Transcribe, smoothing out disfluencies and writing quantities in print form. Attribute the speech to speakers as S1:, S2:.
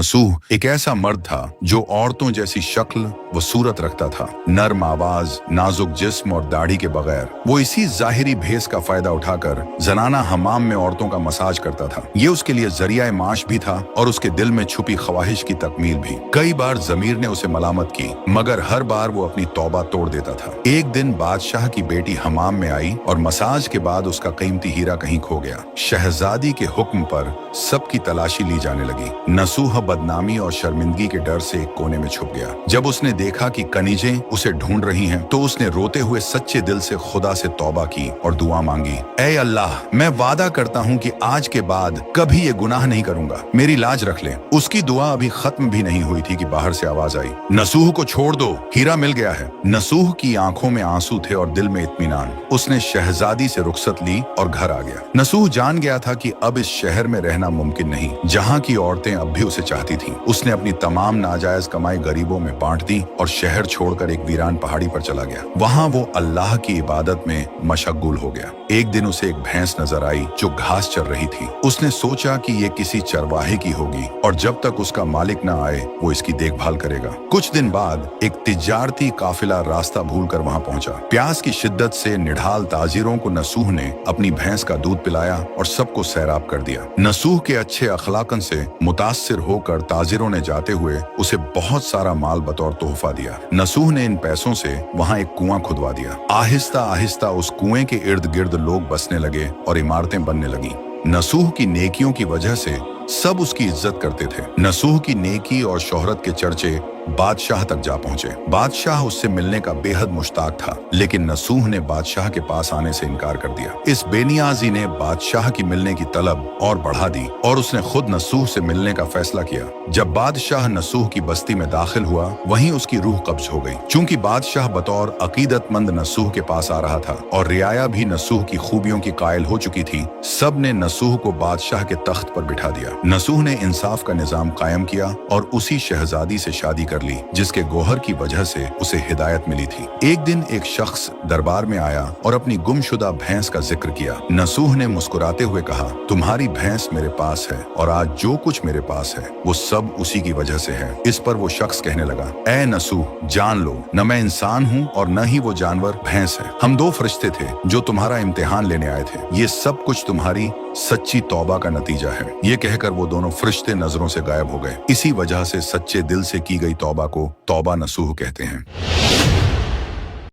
S1: नसूह एक ऐसा मर्द था जो औरतों जैसी शक्ल व सूरत रखता था, नर्म आवाज, नाजुक जिस्म और दाढ़ी के बगैर। वो इसी जाहिरी भेस का फायदा उठाकर जनाना हमाम में औरतों का मसाज करता था। ये उसके लिए जरिया माश भी था और उसके दिल में छुपी ख्वाहिश की तकमील भी। कई बार जमीर ने उसे मलामत की, मगर हर बार वो अपनी तौबा तोड़ देता था। एक दिन बादशाह की बेटी हमाम में आई और मसाज के बाद उसका कीमती हीरा कहीं खो गया। शहजादी के हुक्म पर सबकी तलाशी ली जाने लगी। नसूह बदनामी और शर्मिंदगी के डर से एक कोने में छुप गया। जब उसने देखा कि कनीजें उसे ढूंढ रही हैं, तो उसने रोते हुए सच्चे दिल से खुदा से तौबा की और दुआ मांगी, ऐ अल्लाह, मैं वादा करता हूँ कि आज के बाद कभी ये गुनाह नहीं करूंगा, मेरी लाज रख ले। उसकी दुआ अभी खत्म भी नहीं हुई थी कि बाहर से आवाज आई, नसूह को छोड़ दो, हीरा मिल गया है। नसूह की आंखों में आंसू थे और दिल में इत्मीनान। उसने शहजादी से रुखसत ली और घर आ गया। नसूह जान गया था कि अब इस शहर में रहना मुमकिन नहीं, जहाँ की औरतें अब भी उसे चाहती थीं। उसने अपनी तमाम नाजायज कमाई गरीबों में बांट दी और शहर छोड़कर एक वीरान पहाड़ी पर चला गया। वहाँ वो अल्लाह की इबादत में मशगूल हो गया। एक दिन उसे एक भैंस नजर आई जो घास चर रही थी। उसने सोचा कि ये किसी चरवाहे की होगी और जब तक उसका मालिक न आए वो इसकी देखभाल करेगा। कुछ दिन बाद एक तिजारती काफिला रास्ता भूलकर वहाँ पहुंचा। प्यास की शिद्दत से निढाल ताजिरों को नसूह ने अपनी भैंस का दूध पिलाया और सबको सैराब कर दिया। नसूह के अच्छे अखलाकन से मुतासिर होकर ताजिरों ने जाते हुए उसे बहुत सारा माल बतौर तोहफा दिया। नसूह ने इन पैसों से वहाँ एक कुआं खुदवा दिया। आहिस्ता आहिस्ता उस कुएं के इर्द गिर्द लोग बसने लगे और इमारतें बनने लगी। नसूह की नेकियों की वजह से सब उसकी इज्जत करते थे। नसूह की नेकी और शोहरत के चर्चे बादशाह तक जा पहुंचे। बादशाह उससे मिलने का बेहद मुश्ताक था, लेकिन नसूह ने बादशाह के पास आने से इनकार कर दिया। इस बेनियाजी ने बादशाह की मिलने की तलब और बढ़ा दी और उसने खुद नसूह से मिलने का फैसला किया। जब बादशाह नसूह की बस्ती में दाखिल हुआ, वहीं उसकी रूह कब्ज हो गई। चूंकि बादशाह बतौर अकीदतमंद नसूह के पास आ रहा था और रियाया भी नसूह की खूबियों की कायल हो चुकी थी, सब ने नसूह को बादशाह के तख्त पर बिठा दिया। नसूह ने इंसाफ का निजाम कायम किया और उसी शहजादी से शादी कर ली जिसके गोहर की वजह से उसे हिदायत मिली थी। एक दिन एक शख्स दरबार में आया और अपनी गुमशुदा भैंस का जिक्र किया। नसूह ने मुस्कुराते हुए कहा, तुम्हारी भैंस मेरे पास है और आज जो कुछ मेरे पास है वो सब उसी की वजह से है। इस पर वो शख्स कहने लगा, ऐ नसूह, जान लो, न मैं इंसान हूँ और न ही वो जानवर भैंस है। हम दो फरिश्ते थे जो तुम्हारा इम्तिहान लेने आए थे। ये सब कुछ तुम्हारी सच्ची तौबा का नतीजा है। ये कहकर वो दोनों फरिश्ते नजरों से गायब हो गए। इसी वजह से सच्चे दिल से की गई तौबा को तौबा नसूह कहते हैं।